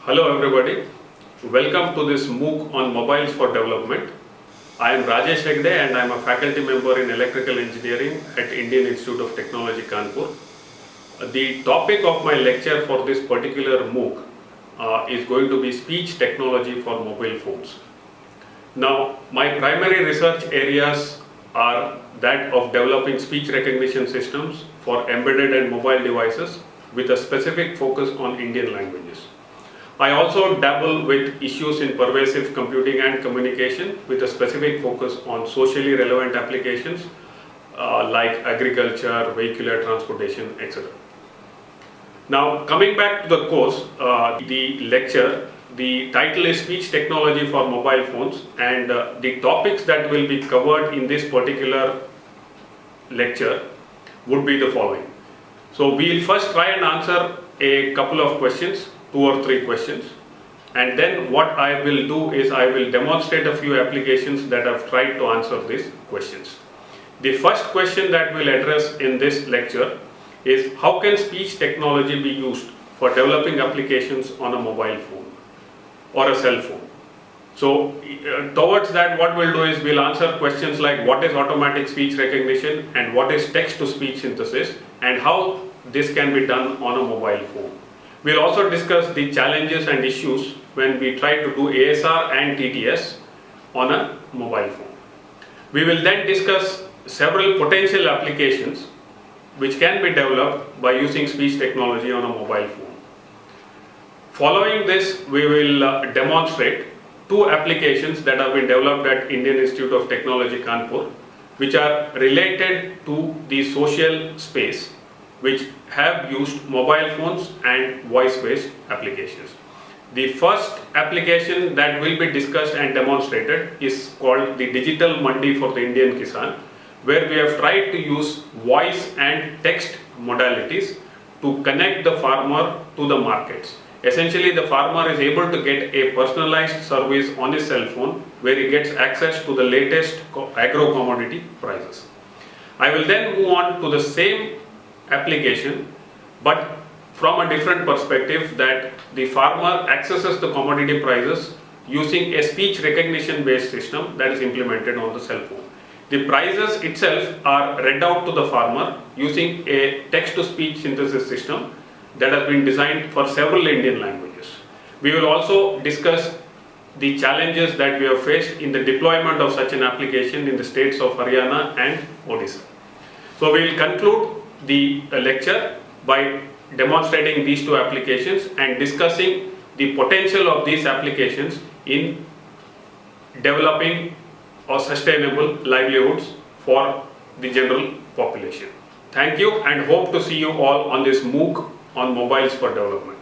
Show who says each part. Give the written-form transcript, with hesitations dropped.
Speaker 1: Hello everybody, welcome to this MOOC on mobiles for development. I am Rajesh Hegde and I am a faculty member in electrical engineering at Indian Institute of Technology Kanpur. The topic of my lecture for this particular MOOC is going to be speech technology for mobile phones. Now, my primary research areas are that of developing speech recognition systems for embedded and mobile devices with a specific focus on Indian languages. I also dabble with issues in pervasive computing and communication with a specific focus on socially relevant applications like agriculture, vehicular transportation, etc. Now, coming back to the course, the lecture, the title is Speech Technology for Mobile Phones, and the topics that will be covered in this particular lecture would be the following. So, we will first try and answer a couple of questions, 2 or 3 questions, and then what I will do is I will demonstrate a few applications that have tried to answer these questions. The first question that we'll address in this lecture is how can speech technology be used for developing applications on a mobile phone or a cell phone. So towards that, what we'll do is we'll answer questions like what is automatic speech recognition and what is text to speech synthesis and how this can be done on a mobile phone. We'll also discuss the challenges and issues when we try to do ASR and TTS on a mobile phone. We will then discuss several potential applications which can be developed by using speech technology on a mobile phone. Following this, we will demonstrate 2 applications that have been developed at Indian Institute of Technology Kanpur, which are related to the social space, which have used mobile phones and voice-based applications. The first application that will be discussed and demonstrated is called the Digital Mandi for the Indian Kisan, where we have tried to use voice and text modalities to connect the farmer to the markets. Essentially, the farmer is able to get a personalized service on his cell phone where he gets access to the latest agro commodity prices. I will then move on to the same application, but from a different perspective, that the farmer accesses the commodity prices using a speech recognition based system that is implemented on the cell phone. The prices itself are read out to the farmer using a text to speech synthesis system that has been designed for several Indian languages. We will also discuss the challenges that we have faced in the deployment of such an application in the states of Haryana and Odisha. So we will conclude the lecture by demonstrating these 2 applications and discussing the potential of these applications in developing or sustainable livelihoods for the general population. Thank you and hope to see you all on this MOOC on mobiles for development.